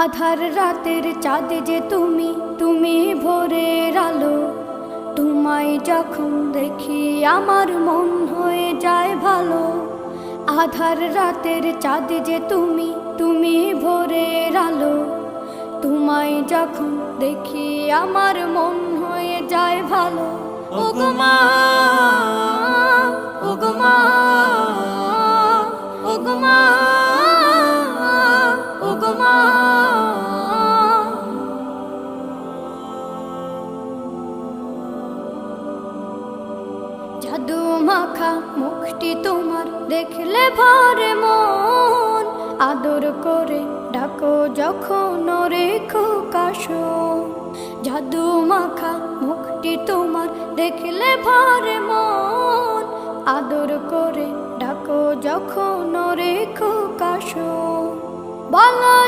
আধার রাতের চাঁদ যে তুমি, তুমি ভোরের আলো। তোমায় যখন দেখি আমার মন হয়ে যায় ভালো। আধার রাতের চাঁদ যে তুমি, তুমি ভোরের আলো। তোমায় যখন দেখি আমার মন হয়ে যায় ভালো। ওগো মা, ওগো মা, ওগো মা, ওগো মা। জাদু মাখা মুখটি তোমার দেখলে ভরে মন। আদর করে ডাকো যখন রেখো কাশন। জাদু মাখা মুখটি তোমার দেখলে ভরে মন। আদর করে ডাকো যখন রেখো কাশন। বলো